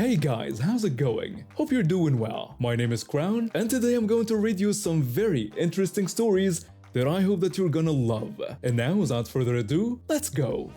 Hey guys, how's it going? Hope you're doing well. My name is Crown, and today I'm going to read you some very interesting stories that I hope that you're gonna love. And now, without further ado, let's go!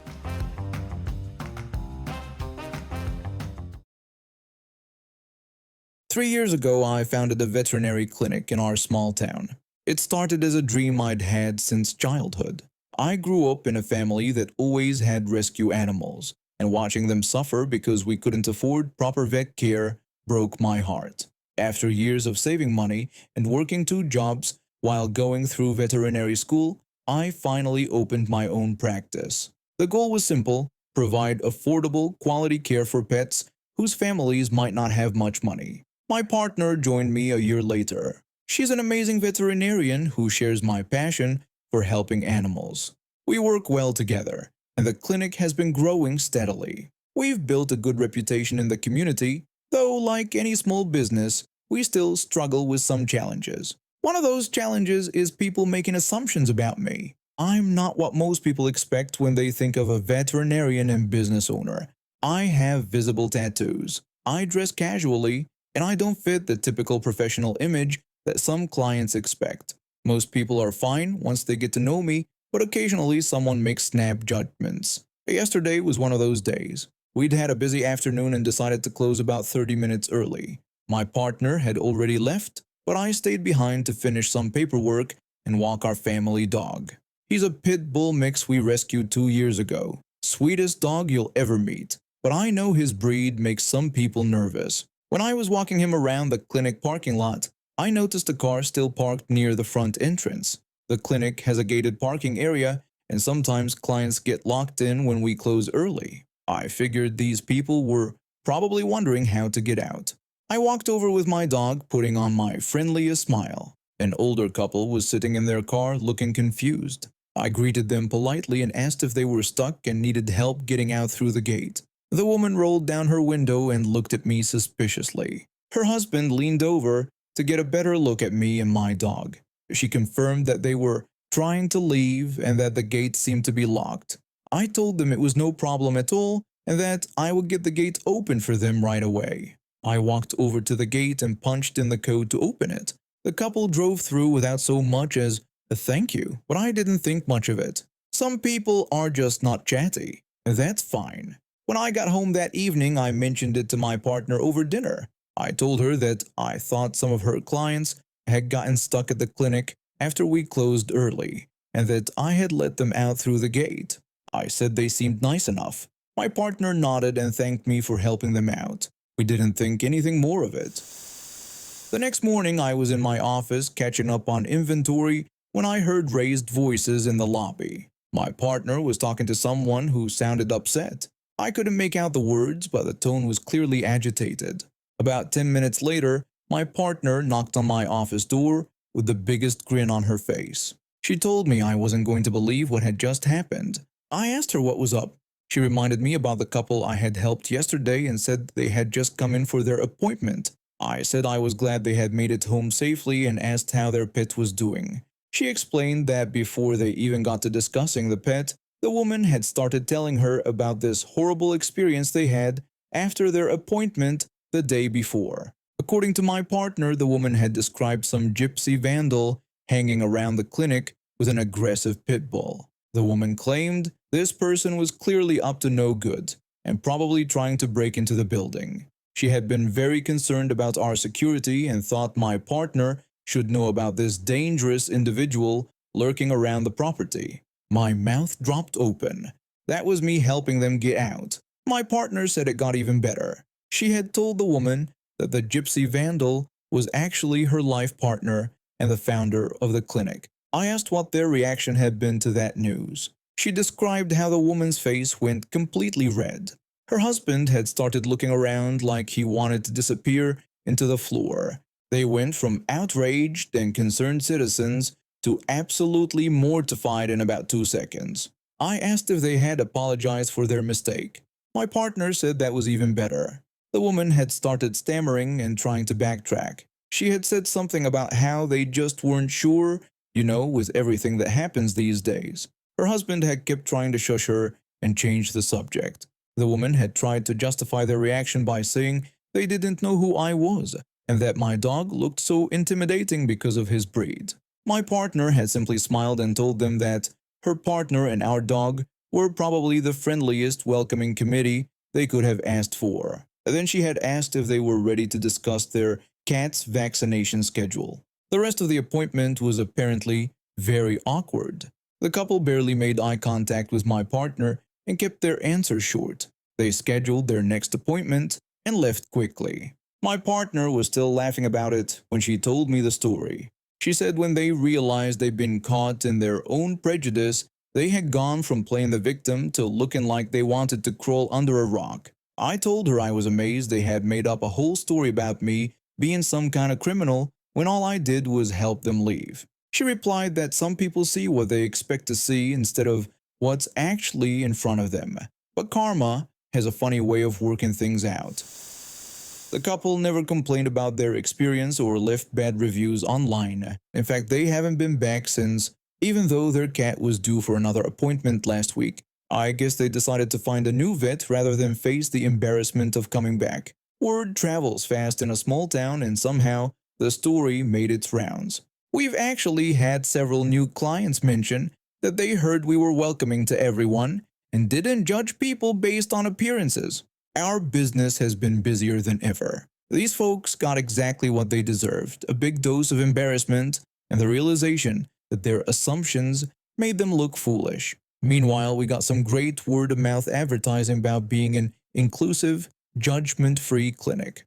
3 years ago, I founded a veterinary clinic in our small town. It started as a dream I'd had since childhood. I grew up in a family that always had rescue animals, and watching them suffer because we couldn't afford proper vet care broke my heart. After years of saving money and working 2 jobs while going through veterinary school, I finally opened my own practice. The goal was simple: provide affordable, quality care for pets whose families might not have much money. My partner joined me a year later. She's an amazing veterinarian who shares my passion for helping animals. We work well together, and the clinic has been growing steadily. We've built a good reputation in the community, though like any small business, we still struggle with some challenges. One of those challenges is people making assumptions about me. I'm not what most people expect when they think of a veterinarian and business owner. I have visible tattoos. I dress casually, and I don't fit the typical professional image that some clients expect. Most people are fine once they get to know me, but occasionally someone makes snap judgments. Yesterday was one of those days. We'd had a busy afternoon and decided to close about 30 minutes early. My partner had already left, but I stayed behind to finish some paperwork and walk our family dog. He's a pit bull mix we rescued 2 years ago. Sweetest dog you'll ever meet. But I know his breed makes some people nervous. When I was walking him around the clinic parking lot, I noticed a car still parked near the front entrance. The clinic has a gated parking area, and sometimes clients get locked in when we close early. I figured these people were probably wondering how to get out. I walked over with my dog, putting on my friendliest smile. An older couple was sitting in their car looking confused. I greeted them politely and asked if they were stuck and needed help getting out through the gate. The woman rolled down her window and looked at me suspiciously. Her husband leaned over to get a better look at me and my dog. She confirmed that they were trying to leave and that the gate seemed to be locked. I told them it was no problem at all and that I would get the gate open for them right away. I walked over to the gate and punched in the code to open it. The couple drove through without so much as a thank you, but I didn't think much of it. Some people are just not chatty, and that's fine. When I got home that evening, I mentioned it to my partner over dinner. I told her that I thought some of her clients had gotten stuck at the clinic after we closed early, and that I had let them out through the gate. I said they seemed nice enough. My partner nodded and thanked me for helping them out. We didn't think anything more of it. The next morning, I was in my office catching up on inventory when I heard raised voices in the lobby. My partner was talking to someone who sounded upset. I couldn't make out the words, but the tone was clearly agitated. About 10 minutes later, my partner knocked on my office door with the biggest grin on her face. She told me I wasn't going to believe what had just happened. I asked her what was up. She reminded me about the couple I had helped yesterday and said they had just come in for their appointment. I said I was glad they had made it home safely and asked how their pet was doing. She explained that before they even got to discussing the pet, the woman had started telling her about this horrible experience they had after their appointment the day before. According to my partner, the woman had described some gypsy vandal hanging around the clinic with an aggressive pit bull. The woman claimed this person was clearly up to no good and probably trying to break into the building. She had been very concerned about our security and thought my partner should know about this dangerous individual lurking around the property. My mouth dropped open. That was me helping them get out. My partner said it got even better. She had told the woman that the gypsy vandal was actually her life partner and the founder of the clinic. I asked what their reaction had been to that news. She described how the woman's face went completely red. Her husband had started looking around like he wanted to disappear into the floor. They went from outraged and concerned citizens to absolutely mortified in about 2 seconds. I asked if they had apologized for their mistake. My partner said that was even better. The woman had started stammering and trying to backtrack. She had said something about how they just weren't sure, with everything that happens these days. Her husband had kept trying to shush her and change the subject. The woman had tried to justify their reaction by saying they didn't know who I was and that my dog looked so intimidating because of his breed. My partner had simply smiled and told them that her partner and our dog were probably the friendliest welcoming committee they could have asked for. Then she had asked if they were ready to discuss their cat's vaccination schedule. The rest of the appointment was apparently very awkward. The couple barely made eye contact with my partner and kept their answers short. They scheduled their next appointment and left quickly. My partner was still laughing about it when she told me the story. She said when they realized they'd been caught in their own prejudice, they had gone from playing the victim to looking like they wanted to crawl under a rock. I told her I was amazed they had made up a whole story about me being some kind of criminal when all I did was help them leave. She replied that some people see what they expect to see instead of what's actually in front of them. But karma has a funny way of working things out. The couple never complained about their experience or left bad reviews online. In fact, they haven't been back since, even though their cat was due for another appointment last week. I guess they decided to find a new vet rather than face the embarrassment of coming back. Word travels fast in a small town and somehow the story made its rounds. We've actually had several new clients mention that they heard we were welcoming to everyone and didn't judge people based on appearances. Our business has been busier than ever. These folks got exactly what they deserved, a big dose of embarrassment and the realization that their assumptions made them look foolish. Meanwhile, we got some great word-of-mouth advertising about being an inclusive, judgment-free clinic.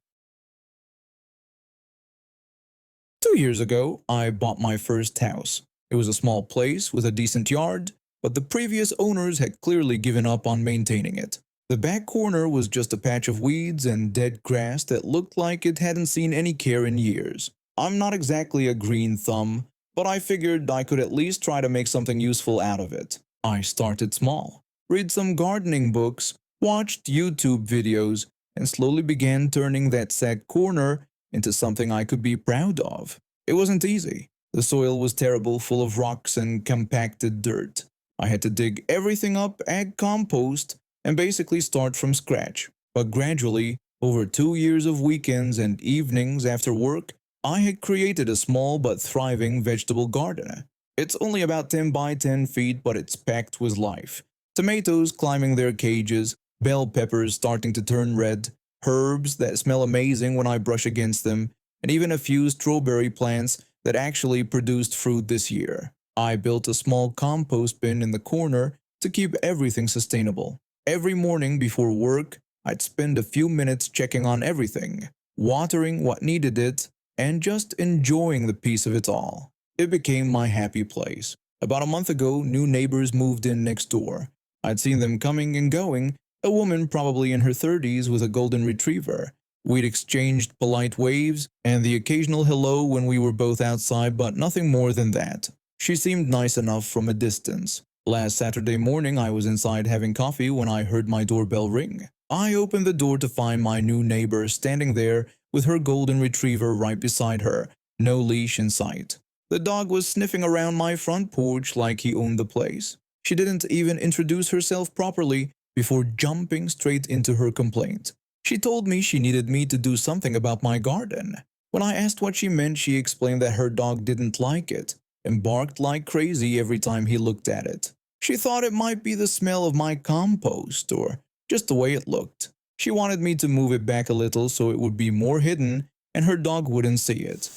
2 years ago, I bought my first house. It was a small place with a decent yard, but the previous owners had clearly given up on maintaining it. The back corner was just a patch of weeds and dead grass that looked like it hadn't seen any care in years. I'm not exactly a green thumb, but I figured I could at least try to make something useful out of it. I started small, read some gardening books, watched YouTube videos, and slowly began turning that sad corner into something I could be proud of. It wasn't easy. The soil was terrible, full of rocks and compacted dirt. I had to dig everything up, add compost, and basically start from scratch. But gradually, over 2 years of weekends and evenings after work, I had created a small but thriving vegetable garden. It's only about 10 by 10 feet, but it's packed with life. Tomatoes climbing their cages, bell peppers starting to turn red, herbs that smell amazing when I brush against them, and even a few strawberry plants that actually produced fruit this year. I built a small compost bin in the corner to keep everything sustainable. Every morning before work, I'd spend a few minutes checking on everything, watering what needed it, and just enjoying the peace of it all. It became my happy place. About a month ago, new neighbors moved in next door. I'd seen them coming and going, a woman probably in her 30s with a golden retriever. We'd exchanged polite waves and the occasional hello when we were both outside, but nothing more than that. She seemed nice enough from a distance. Last Saturday morning, I was inside having coffee when I heard my doorbell ring. I opened the door to find my new neighbor standing there with her golden retriever right beside her, no leash in sight. The dog was sniffing around my front porch like he owned the place. She didn't even introduce herself properly before jumping straight into her complaint. She told me she needed me to do something about my garden. When I asked what she meant, she explained that her dog didn't like it and barked like crazy every time he looked at it. She thought it might be the smell of my compost or just the way it looked. She wanted me to move it back a little so it would be more hidden and her dog wouldn't see it.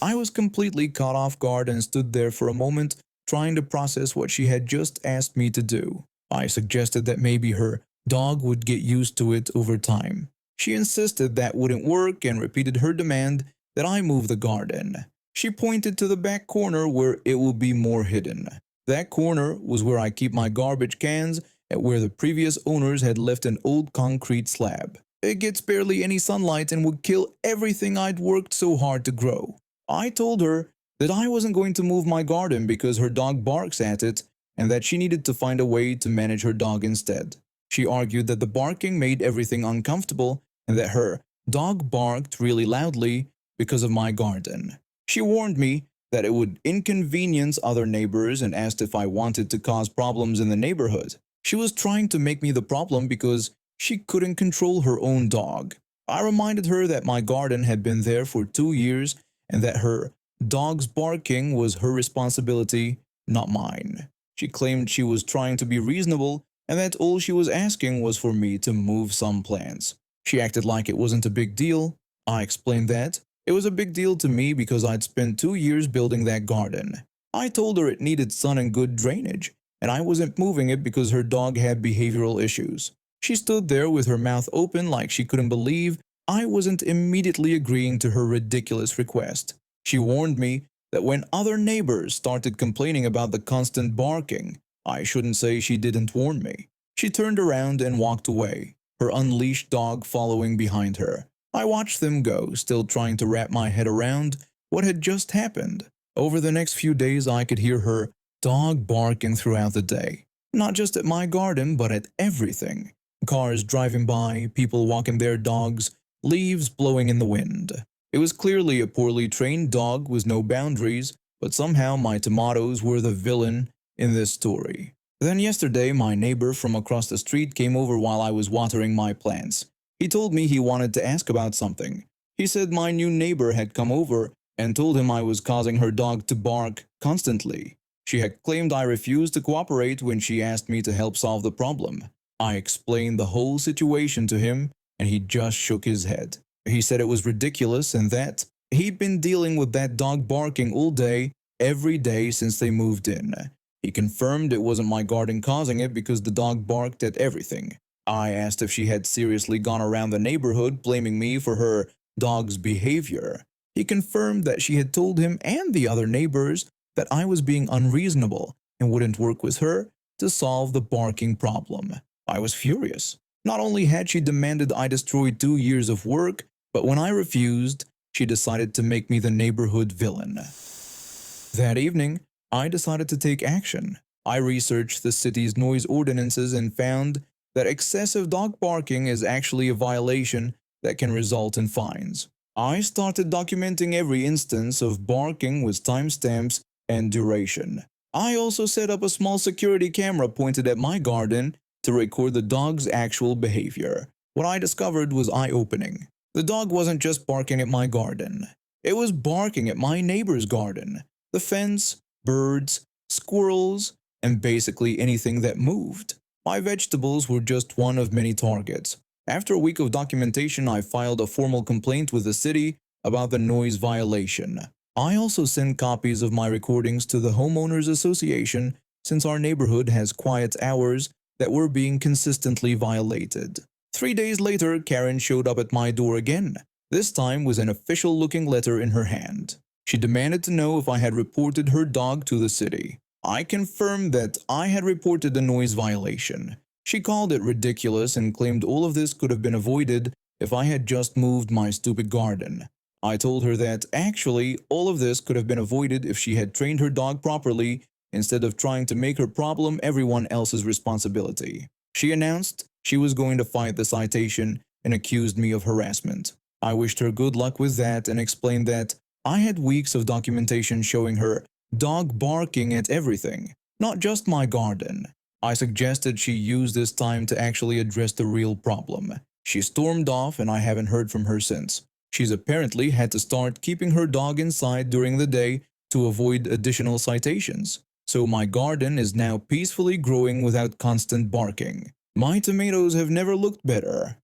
I was completely caught off guard and stood there for a moment trying to process what she had just asked me to do. I suggested that maybe her dog would get used to it over time. She insisted that wouldn't work and repeated her demand that I move the garden. She pointed to the back corner where it would be more hidden. That corner was where I keep my garbage cans and where the previous owners had left an old concrete slab. It gets barely any sunlight and would kill everything I'd worked so hard to grow. I told her that I wasn't going to move my garden because her dog barks at it and that she needed to find a way to manage her dog instead. She argued that the barking made everything uncomfortable and that her dog barked really loudly because of my garden. She warned me that it would inconvenience other neighbors and asked if I wanted to cause problems in the neighborhood. She was trying to make me the problem because she couldn't control her own dog. I reminded her that my garden had been there for 2 years and that her dog's barking was her responsibility, not mine. She claimed she was trying to be reasonable and that all she was asking was for me to move some plants. She acted like it wasn't a big deal. I explained that it was a big deal to me because I'd spent 2 years building that garden. I told her it needed sun and good drainage, and I wasn't moving it because her dog had behavioral issues. She stood there with her mouth open like she couldn't believe I wasn't immediately agreeing to her ridiculous request. She warned me that when other neighbors started complaining about the constant barking, I shouldn't say she didn't warn me. She turned around and walked away, her unleashed dog following behind her. I watched them go, still trying to wrap my head around what had just happened. Over the next few days, I could hear her dog barking throughout the day. Not just at my garden, but at everything. Cars driving by, people walking their dogs, leaves blowing in the wind. It was clearly a poorly trained dog with no boundaries, but somehow my tomatoes were the villain in this story. Then yesterday, my neighbor from across the street came over while I was watering my plants. He told me he wanted to ask about something. He said my new neighbor had come over and told him I was causing her dog to bark constantly. She had claimed I refused to cooperate when she asked me to help solve the problem. I explained the whole situation to him, and he just shook his head. He said it was ridiculous and that he'd been dealing with that dog barking all day, every day since they moved in. He confirmed it wasn't my garden causing it because the dog barked at everything. I asked if she had seriously gone around the neighborhood blaming me for her dog's behavior. He confirmed that she had told him and the other neighbors that I was being unreasonable and wouldn't work with her to solve the barking problem. I was furious. Not only had she demanded I destroy 2 years of work, but when I refused, she decided to make me the neighborhood villain. That evening, I decided to take action. I researched the city's noise ordinances and found that excessive dog barking is actually a violation that can result in fines. I started documenting every instance of barking with timestamps and duration. I also set up a small security camera pointed at my garden to record the dog's actual behavior. What I discovered was eye-opening. The dog wasn't just barking at my garden. It was barking at my neighbor's garden, the fence, birds, squirrels, and basically anything that moved. My vegetables were just one of many targets. After a week of documentation, I filed a formal complaint with the city about the noise violation. I also sent copies of my recordings to the Homeowners Association since our neighborhood has quiet hours that were being consistently violated. 3 days later, Karen showed up at my door again, this time with an official-looking letter in her hand. She demanded to know if I had reported her dog to the city. I confirmed that I had reported the noise violation. She called it ridiculous and claimed all of this could have been avoided if I had just moved my stupid garden. I told her that actually all of this could have been avoided if she had trained her dog properly instead of trying to make her problem everyone else's responsibility. She announced she was going to fight the citation and accused me of harassment. I wished her good luck with that and explained that I had weeks of documentation showing her dog barking at everything, not just my garden. I suggested she use this time to actually address the real problem. She stormed off and I haven't heard from her since. She's apparently had to start keeping her dog inside during the day to avoid additional citations. So my garden is now peacefully growing without constant barking. My tomatoes have never looked better.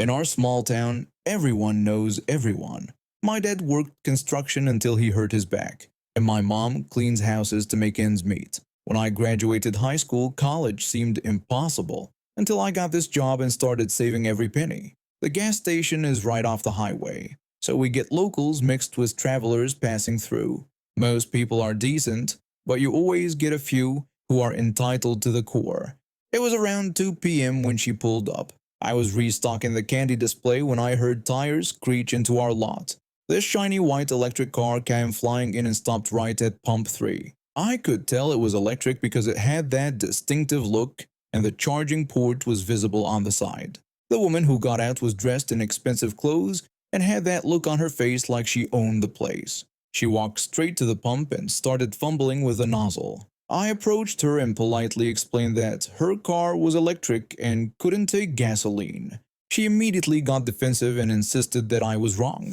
In our small town, everyone knows everyone. My dad worked construction until he hurt his back, and my mom cleans houses to make ends meet. When I graduated high school, college seemed impossible until I got this job and started saving every penny. The gas station is right off the highway, so we get locals mixed with travelers passing through. Most people are decent, but you always get a few who are entitled to the core. It was around 2 p.m. when she pulled up. I was restocking the candy display when I heard tires screech into our lot. This shiny white electric car came flying in and stopped right at pump 3. I could tell it was electric because it had that distinctive look and the charging port was visible on the side. The woman who got out was dressed in expensive clothes and had that look on her face like she owned the place. She walked straight to the pump and started fumbling with the nozzle. I approached her and politely explained that her car was electric and couldn't take gasoline. She immediately got defensive and insisted that I was wrong.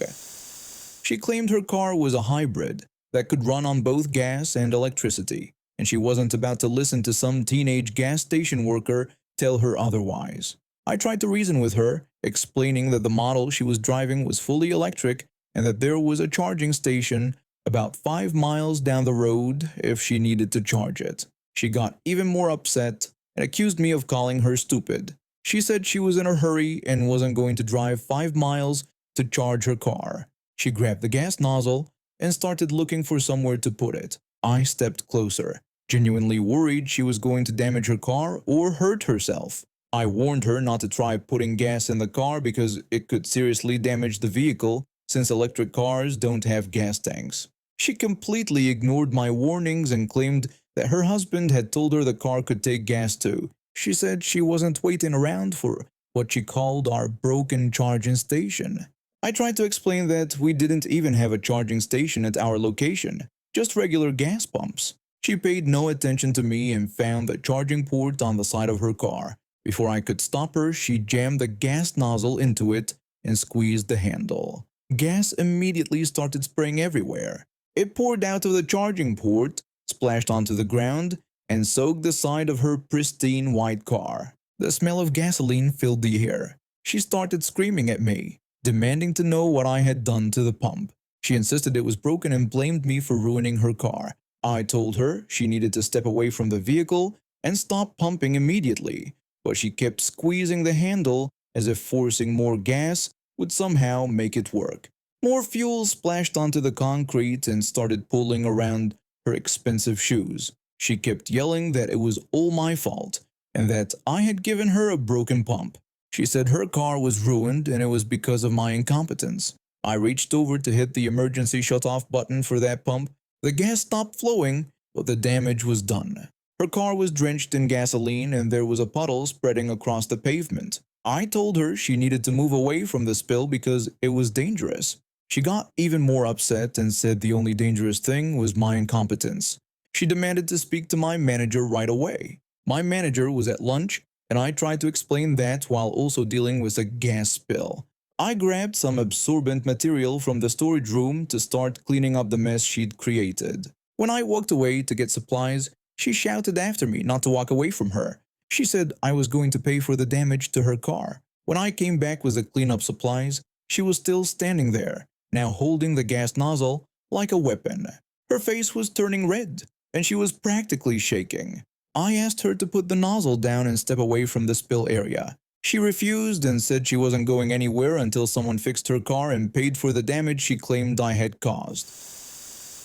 She claimed her car was a hybrid that could run on both gas and electricity, and she wasn't about to listen to some teenage gas station worker tell her otherwise. I tried to reason with her, explaining that the model she was driving was fully electric and that there was a charging station about 5 miles down the road if she needed to charge it. She got even more upset and accused me of calling her stupid. She said she was in a hurry and wasn't going to drive 5 miles to charge her car. She grabbed the gas nozzle and started looking for somewhere to put it. I stepped closer, genuinely worried she was going to damage her car or hurt herself. I warned her not to try putting gas in the car because it could seriously damage the vehicle since electric cars don't have gas tanks. She completely ignored my warnings and claimed that her husband had told her the car could take gas too. She said she wasn't waiting around for what she called our broken charging station. I tried to explain that we didn't even have a charging station at our location, just regular gas pumps. She paid no attention to me and found the charging port on the side of her car. Before I could stop her, she jammed the gas nozzle into it and squeezed the handle. Gas immediately started spraying everywhere. It poured out of the charging port, splashed onto the ground, and soaked the side of her pristine white car. The smell of gasoline filled the air. She started screaming at me, demanding to know what I had done to the pump. She insisted it was broken and blamed me for ruining her car. I told her she needed to step away from the vehicle and stop pumping immediately, but she kept squeezing the handle as if forcing more gas would somehow make it work. More fuel splashed onto the concrete and started pulling around her expensive shoes. She kept yelling that it was all my fault and that I had given her a broken pump. She said her car was ruined and it was because of my incompetence. I reached over to hit the emergency shut-off button for that pump. The gas stopped flowing, but the damage was done. Her car was drenched in gasoline and there was a puddle spreading across the pavement. I told her she needed to move away from the spill because it was dangerous. She got even more upset and said the only dangerous thing was my incompetence. She demanded to speak to my manager right away. My manager was at lunch, and I tried to explain that while also dealing with a gas spill. I grabbed some absorbent material from the storage room to start cleaning up the mess she'd created. When I walked away to get supplies, she shouted after me not to walk away from her. She said I was going to pay for the damage to her car. When I came back with the cleanup supplies, she was still standing there, now holding the gas nozzle like a weapon. Her face was turning red, and she was practically shaking. I asked her to put the nozzle down and step away from the spill area. She refused and said she wasn't going anywhere until someone fixed her car and paid for the damage she claimed I had caused.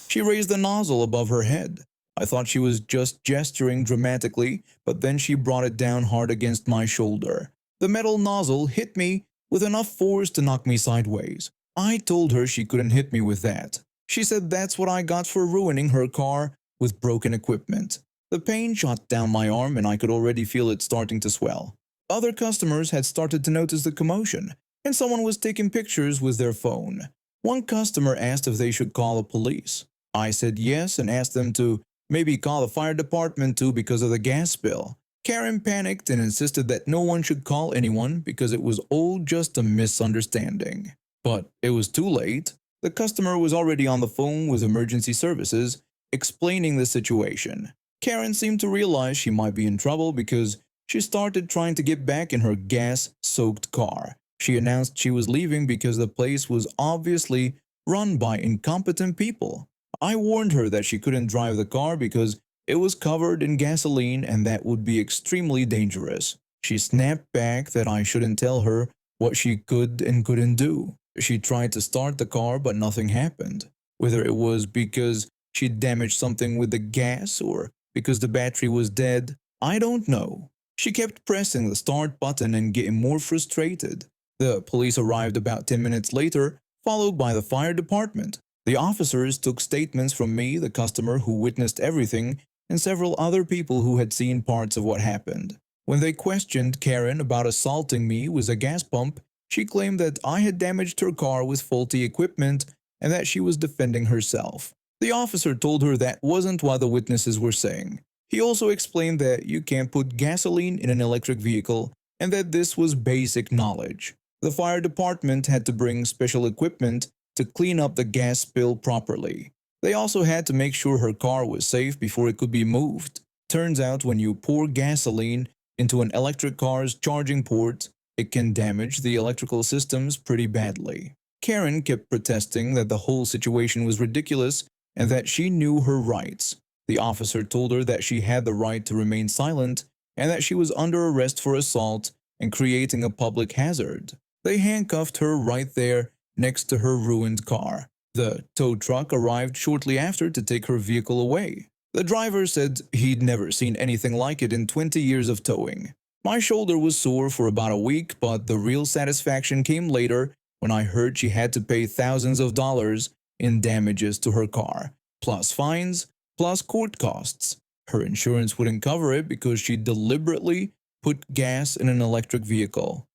She raised the nozzle above her head. I thought she was just gesturing dramatically, but then she brought it down hard against my shoulder. The metal nozzle hit me with enough force to knock me sideways. I told her she couldn't hit me with that. She said that's what I got for ruining her car with broken equipment. The pain shot down my arm and I could already feel it starting to swell. Other customers had started to notice the commotion, and someone was taking pictures with their phone. One customer asked if they should call the police. I said yes and asked them to maybe call the fire department too because of the gas spill. Karen panicked and insisted that no one should call anyone because it was all just a misunderstanding. But it was too late. The customer was already on the phone with emergency services, explaining the situation. Karen seemed to realize she might be in trouble because she started trying to get back in her gas-soaked car. She announced she was leaving because the place was obviously run by incompetent people. I warned her that she couldn't drive the car because it was covered in gasoline and that would be extremely dangerous. She snapped back that I shouldn't tell her what she could and couldn't do. She tried to start the car but nothing happened. Whether it was because she damaged something with the gas or because the battery was dead, I don't know. She kept pressing the start button and getting more frustrated. The police arrived about 10 minutes later, followed by the fire department. The officers took statements from me, the customer who witnessed everything, and several other people who had seen parts of what happened. When they questioned Karen about assaulting me with a gas pump, she claimed that I had damaged her car with faulty equipment and that she was defending herself. The officer told her that wasn't what the witnesses were saying. He also explained that you can't put gasoline in an electric vehicle and that this was basic knowledge. The fire department had to bring special equipment to clean up the gas spill properly. They also had to make sure her car was safe before it could be moved. Turns out when you pour gasoline into an electric car's charging port, it can damage the electrical systems pretty badly. Karen kept protesting that the whole situation was ridiculous and that she knew her rights. The officer told her that she had the right to remain silent and that she was under arrest for assault and creating a public hazard. They handcuffed her right there next to her ruined car. The tow truck arrived shortly after to take her vehicle away. The driver said he'd never seen anything like it in 20 years of towing. My shoulder was sore for about a week, but the real satisfaction came later when I heard she had to pay thousands of dollars in damages to her car, plus fines, plus court costs. Her insurance wouldn't cover it because she deliberately put gas in an electric vehicle.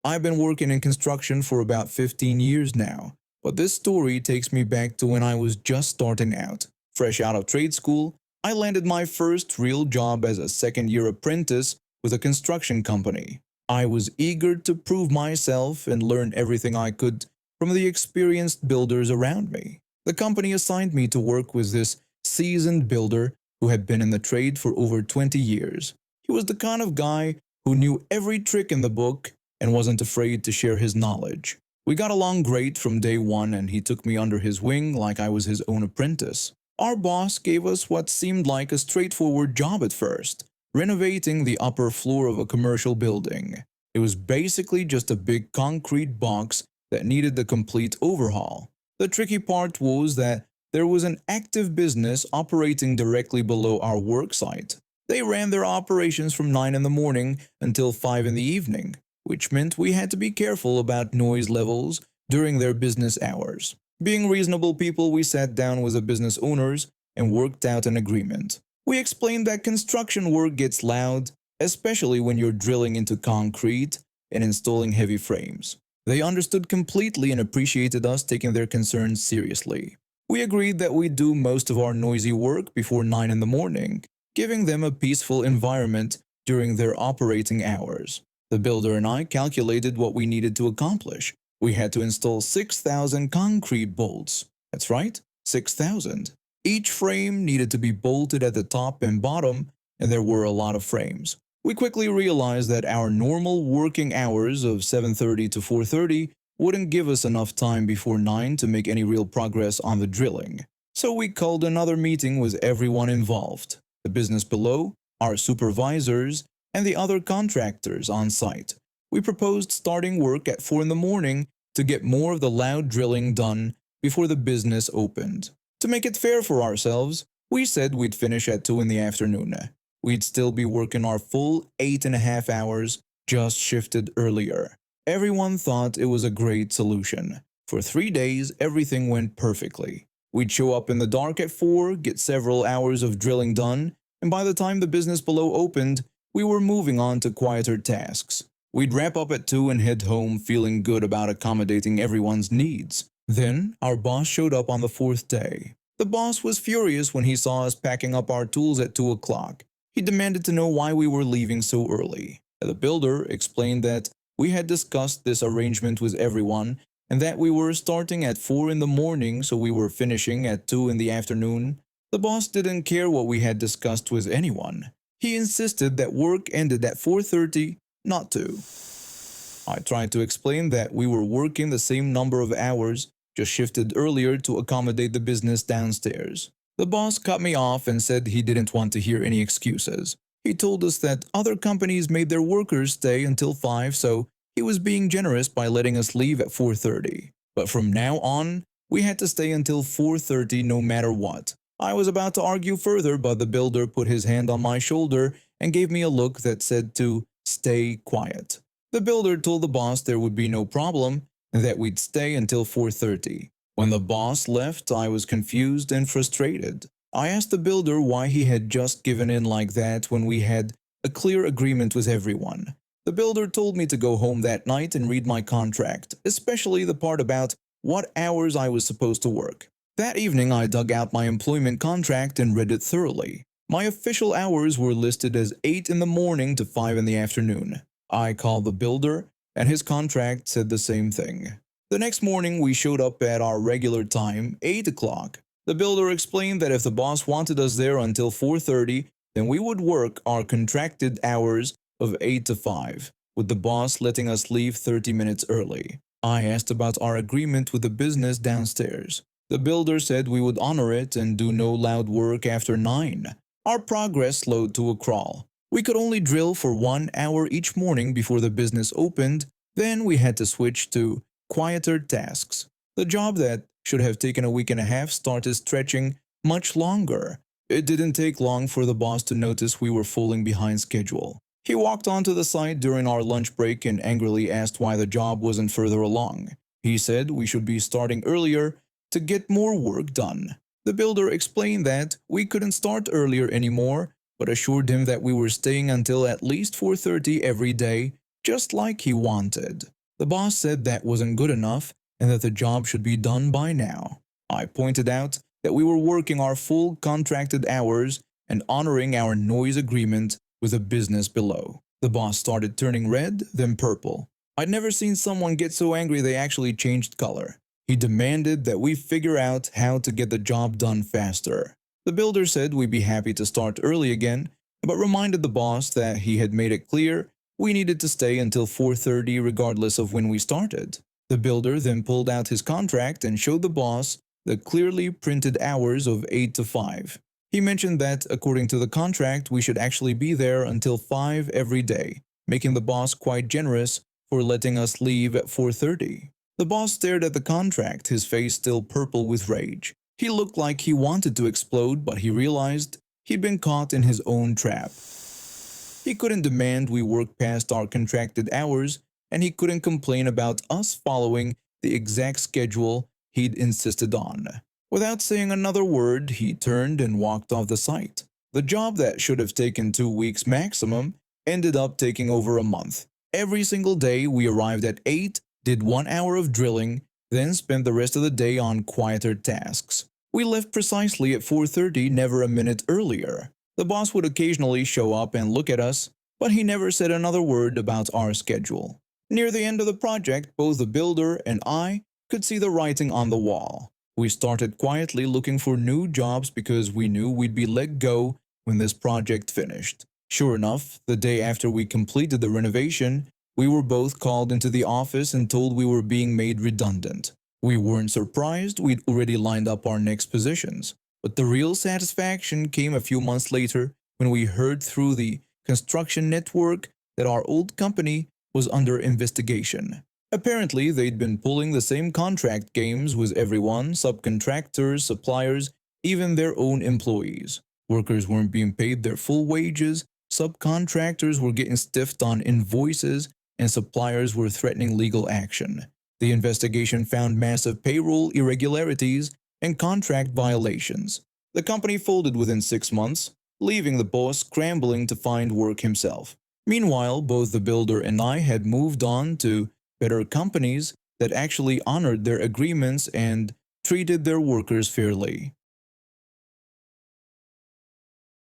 I've been working in construction for about 15 years now, but this story takes me back to when I was just starting out. Fresh out of trade school, I landed my first real job as a second-year apprentice with a construction company. I was eager to prove myself and learn everything I could from the experienced builders around me. The company assigned me to work with this seasoned builder who had been in the trade for over 20 years. He was the kind of guy who knew every trick in the book and wasn't afraid to share his knowledge. We got along great from day one and he took me under his wing like I was his own apprentice. Our boss gave us what seemed like a straightforward job at first, renovating the upper floor of a commercial building. It was basically just a big concrete box that needed a complete overhaul. The tricky part was that there was an active business operating directly below our work site. They ran their operations from 9 in the morning until 5 in the evening, which meant we had to be careful about noise levels during their business hours. Being reasonable people, we sat down with the business owners and worked out an agreement. We explained that construction work gets loud, especially when you're drilling into concrete and installing heavy frames. They understood completely and appreciated us taking their concerns seriously. We agreed that we'd do most of our noisy work before 9 in the morning, giving them a peaceful environment during their operating hours. The builder and I calculated what we needed to accomplish. We had to install 6,000 concrete bolts. That's right, 6,000. Each frame needed to be bolted at the top and bottom, and there were a lot of frames. We quickly realized that our normal working hours of 7:30 to 4:30 wouldn't give us enough time before 9 to make any real progress on the drilling. So we called another meeting with everyone involved, the business below, our supervisors, and the other contractors on site. We proposed starting work at 4 in the morning to get more of the loud drilling done before the business opened. To make it fair for ourselves, we said we'd finish at 2 in the afternoon. We'd still be working our full 8.5 hours, just shifted earlier. Everyone thought it was a great solution. For 3 days, everything went perfectly. We'd show up in the dark at 4, get several hours of drilling done, and by the time the business below opened, we were moving on to quieter tasks. We'd wrap up at 2 and head home feeling good about accommodating everyone's needs. Then, our boss showed up on the 4th day. The boss was furious when he saw us packing up our tools at 2 o'clock. He demanded to know why we were leaving so early. The builder explained that we had discussed this arrangement with everyone and that we were starting at 4 in the morning, so we were finishing at 2 in the afternoon. The boss didn't care what we had discussed with anyone. He insisted that work ended at 4:30, not 2. I tried to explain that we were working the same number of hours, just shifted earlier to accommodate the business downstairs. The boss cut me off and said he didn't want to hear any excuses. He told us that other companies made their workers stay until 5, so he was being generous by letting us leave at 4:30. But from now on, we had to stay until 4:30 no matter what. I was about to argue further, but the builder put his hand on my shoulder and gave me a look that said to stay quiet. The builder told the boss there would be no problem and that we'd stay until 4:30. When the boss left, I was confused and frustrated. I asked the builder why he had just given in like that when we had a clear agreement with everyone. The builder told me to go home that night and read my contract, especially the part about what hours I was supposed to work. That evening, I dug out my employment contract and read it thoroughly. My official hours were listed as 8 in the morning to 5 in the afternoon. I called the builder, and his contract said the same thing. The next morning, we showed up at our regular time, 8 o'clock. The builder explained that if the boss wanted us there until 4:30, then we would work our contracted hours of 8 to 5, with the boss letting us leave 30 minutes early. I asked about our agreement with the business downstairs. The builder said we would honor it and do no loud work after 9. Our progress slowed to a crawl. We could only drill for 1 hour each morning before the business opened, then we had to switch to quieter tasks. The job that should have taken a week and a half started stretching much longer. It didn't take long for the boss to notice we were falling behind schedule. He walked onto the site during our lunch break and angrily asked why the job wasn't further along. He said we should be starting earlier to get more work done. The builder explained that we couldn't start earlier anymore, but assured him that we were staying until at least 4:30 every day, just like he wanted. The boss said that wasn't good enough and that the job should be done by now. I pointed out that we were working our full contracted hours and honoring our noise agreement with the business below. The boss started turning red, then purple. I'd never seen someone get so angry they actually changed color. He demanded that we figure out how to get the job done faster. The builder said we'd be happy to start early again, but reminded the boss that he had made it clear we needed to stay until 4:30 regardless of when we started. The builder then pulled out his contract and showed the boss the clearly printed hours of 8 to 5. He mentioned that, according to the contract, we should actually be there until 5 every day, making the boss quite generous for letting us leave at 4:30. The boss stared at the contract, his face still purple with rage. He looked like he wanted to explode, but he realized he'd been caught in his own trap. He couldn't demand we work past our contracted hours, and he couldn't complain about us following the exact schedule he'd insisted on. Without saying another word, he turned and walked off the site. The job that should have taken 2 weeks maximum ended up taking over a month. Every single day we arrived at 8, did 1 hour of drilling, then spent the rest of the day on quieter tasks. We left precisely at 4:30, never a minute earlier. The boss would occasionally show up and look at us, but he never said another word about our schedule. Near the end of the project, both the builder and I could see the writing on the wall. We started quietly looking for new jobs because we knew we'd be let go when this project finished. Sure enough, the day after we completed the renovation, we were both called into the office and told we were being made redundant. We weren't surprised, we'd already lined up our next positions. But the real satisfaction came a few months later when we heard through the construction network that our old company was under investigation. Apparently, they'd been pulling the same contract games with everyone, subcontractors, suppliers, even their own employees. Workers weren't being paid their full wages, subcontractors were getting stiffed on invoices, and suppliers were threatening legal action. The investigation found massive payroll irregularities and contract violations. The company folded within 6 months, leaving the boss scrambling to find work himself. Meanwhile, both the builder and I had moved on to better companies that actually honored their agreements and treated their workers fairly.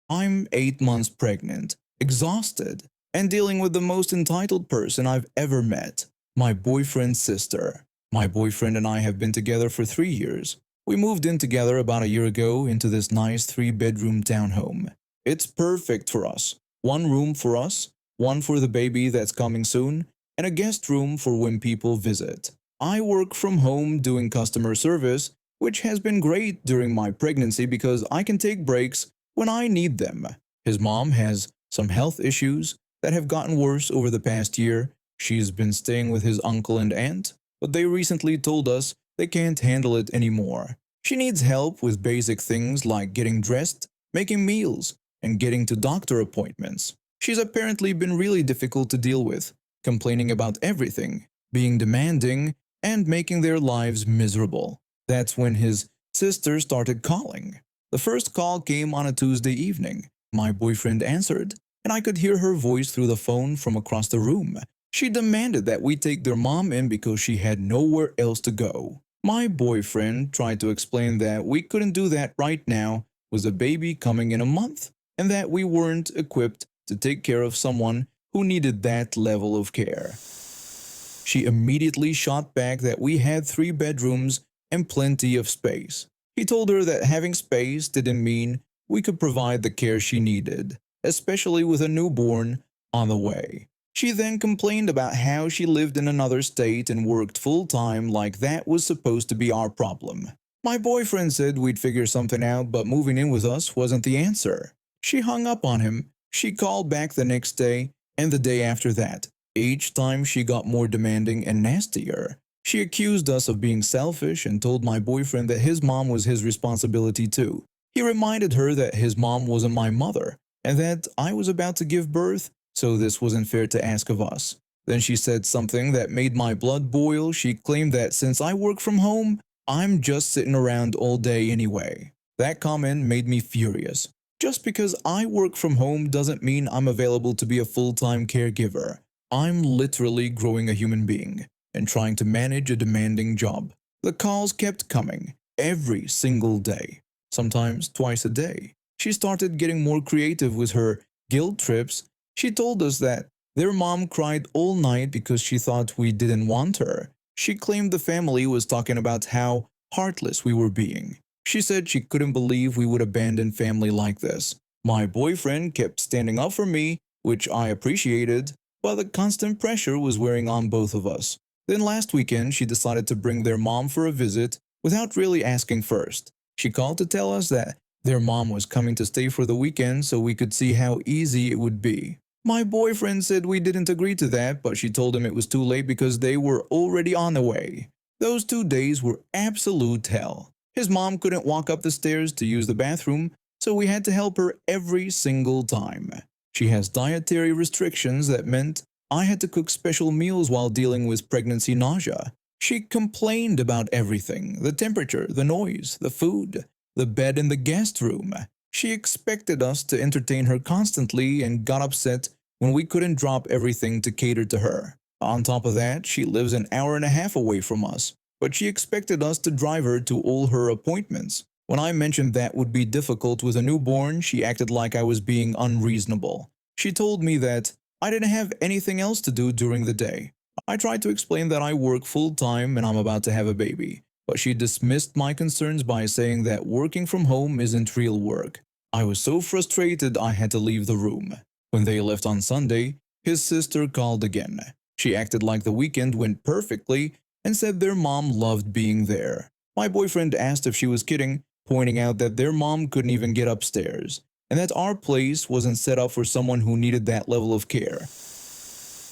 I'm 8 months pregnant, exhausted, and dealing with the most entitled person I've ever met, my boyfriend's sister. My boyfriend and I have been together for 3 years. We moved in together about a year ago into this nice 3-bedroom townhome. It's perfect for us. 1 room for us, 1 for the baby that's coming soon, and a guest room for when people visit. I work from home doing customer service, which has been great during my pregnancy because I can take breaks when I need them. His mom has some health issues that have gotten worse over the past year. She's been staying with his uncle and aunt, but they recently told us they can't handle it anymore. She needs help with basic things like getting dressed, making meals, and getting to doctor appointments. She's apparently been really difficult to deal with, complaining about everything, being demanding, and making their lives miserable. That's when his sister started calling. The first call came on a Tuesday evening. My boyfriend answered, and I could hear her voice through the phone from across the room. She demanded that we take their mom in because she had nowhere else to go. My boyfriend tried to explain that we couldn't do that right now with a baby coming in a month, and that we weren't equipped to take care of someone who needed that level of care. She immediately shot back that we had 3 bedrooms and plenty of space. He told her that having space didn't mean we could provide the care she needed, especially with a newborn on the way. She then complained about how she lived in another state and worked full-time like that was supposed to be our problem. My boyfriend said we'd figure something out, but moving in with us wasn't the answer. She hung up on him. She called back the next day and the day after that. Each time she got more demanding and nastier. She accused us of being selfish and told my boyfriend that his mom was his responsibility too. He reminded her that his mom wasn't my mother and that I was about to give birth, so this wasn't fair to ask of us. Then she said something that made my blood boil. She claimed that since I work from home, I'm just sitting around all day anyway. That comment made me furious. Just because I work from home doesn't mean I'm available to be a full-time caregiver. I'm literally growing a human being and trying to manage a demanding job. The calls kept coming every single day, sometimes twice a day. She started getting more creative with her guilt trips. She told us that their mom cried all night because she thought we didn't want her. She claimed the family was talking about how heartless we were being. She said she couldn't believe we would abandon family like this. My boyfriend kept standing up for me, which I appreciated, but the constant pressure was wearing on both of us. Then last weekend, she decided to bring their mom for a visit without really asking first. She called to tell us that their mom was coming to stay for the weekend so we could see how easy it would be. My boyfriend said we didn't agree to that, but she told him it was too late because they were already on the way. Those 2 days were absolute hell. His mom couldn't walk up the stairs to use the bathroom, so we had to help her every single time. She has dietary restrictions that meant I had to cook special meals while dealing with pregnancy nausea. She complained about everything: the temperature, the noise, the food, the bed in the guest room. She expected us to entertain her constantly and got upset when we couldn't drop everything to cater to her. On top of that, she lives an hour and a half away from us, but she expected us to drive her to all her appointments. When I mentioned that would be difficult with a newborn, she acted like I was being unreasonable. She told me that I didn't have anything else to do during the day. I tried to explain that I work full-time and I'm about to have a baby, but she dismissed my concerns by saying that working from home isn't real work. I was so frustrated I had to leave the room. When they left on Sunday, his sister called again. She acted like the weekend went perfectly and said their mom loved being there. My boyfriend asked if she was kidding, pointing out that their mom couldn't even get upstairs, and that our place wasn't set up for someone who needed that level of care.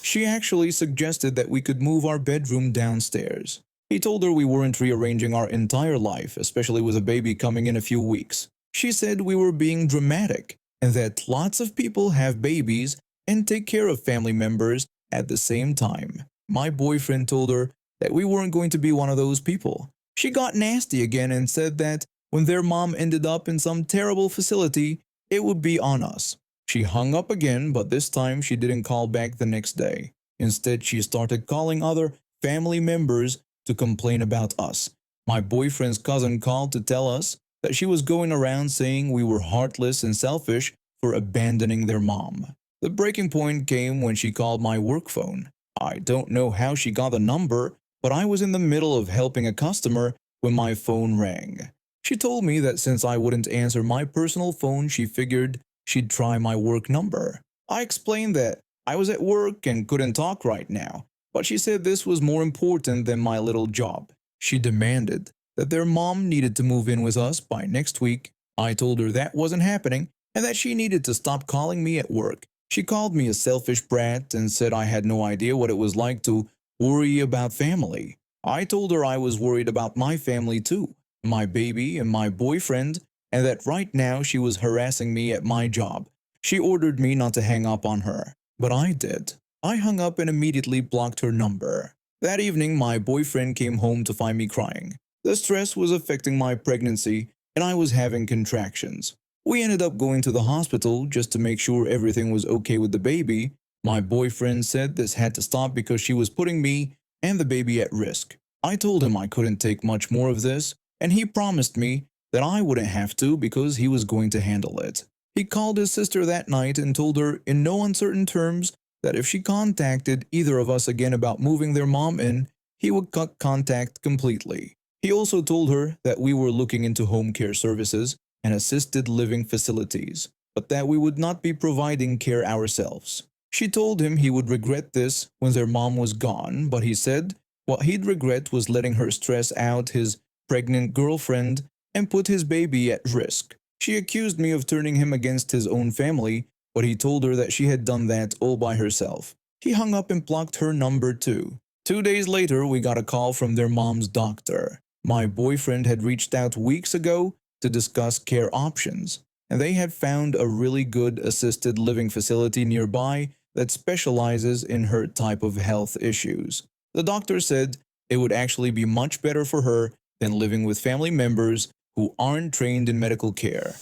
She actually suggested that we could move our bedroom downstairs. He told her we weren't rearranging our entire life, especially with a baby coming in a few weeks. She said we were being dramatic, and that lots of people have babies and take care of family members at the same time. My boyfriend told her that we weren't going to be one of those people. She got nasty again and said that when their mom ended up in some terrible facility, it would be on us. She hung up again, but this time she didn't call back the next day. Instead, she started calling other family members to complain about us. My boyfriend's cousin called to tell us that she was going around saying we were heartless and selfish for abandoning their mom. The breaking point came when she called my work phone. I don't know how she got the number, but I was in the middle of helping a customer when my phone rang. She told me that since I wouldn't answer my personal phone, she figured she'd try my work number. I explained that I was at work and couldn't talk right now, but she said this was more important than my little job. She demanded that their mom needed to move in with us by next week. I told her that wasn't happening and that she needed to stop calling me at work. She called me a selfish brat and said I had no idea what it was like to worry about family. I told her I was worried about my family too, my baby and my boyfriend, and that right now she was harassing me at my job. She ordered me not to hang up on her, but I did. I hung up and immediately blocked her number. That evening, my boyfriend came home to find me crying. The stress was affecting my pregnancy, and I was having contractions. We ended up going to the hospital just to make sure everything was okay with the baby. My boyfriend said this had to stop because she was putting me and the baby at risk. I told him I couldn't take much more of this, and he promised me that I wouldn't have to because he was going to handle it. He called his sister that night and told her in no uncertain terms that if she contacted either of us again about moving their mom in, he would cut contact completely. He also told her that we were looking into home care services and assisted living facilities, but that we would not be providing care ourselves. She told him he would regret this when their mom was gone, but he said what he'd regret was letting her stress out his pregnant girlfriend and put his baby at risk. She accused me of turning him against his own family, but he told her that she had done that all by herself. He hung up and blocked her number too. 2 days later, we got a call from their mom's doctor. My boyfriend had reached out weeks ago to discuss care options, and they had found a really good assisted living facility nearby that specializes in her type of health issues. The doctor said it would actually be much better for her than living with family members who aren't trained in medical care.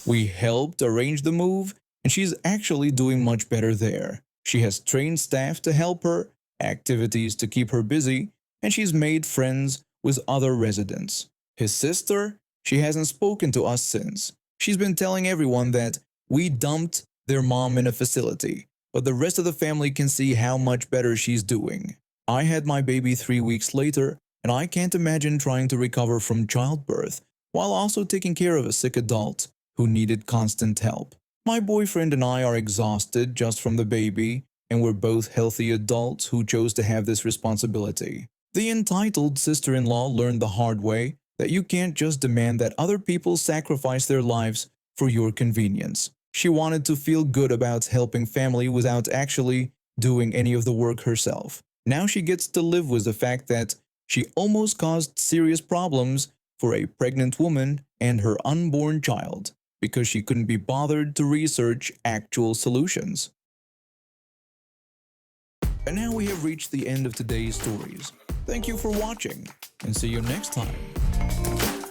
We helped arrange the move, and she's actually doing much better there. She has trained staff to help her, activities to keep her busy, and she's made friends with other residents. His sister, she hasn't spoken to us since. She's been telling everyone that we dumped their mom in a facility, but the rest of the family can see how much better she's doing. I had my baby 3 weeks later, and I can't imagine trying to recover from childbirth while also taking care of a sick adult who needed constant help. My boyfriend and I are exhausted just from the baby, and we're both healthy adults who chose to have this responsibility. The entitled sister-in-law learned the hard way that you can't just demand that other people sacrifice their lives for your convenience. She wanted to feel good about helping family without actually doing any of the work herself. Now she gets to live with the fact that she almost caused serious problems for a pregnant woman and her unborn child because she couldn't be bothered to research actual solutions. And now we have reached the end of today's stories. Thank you for watching, and see you next time.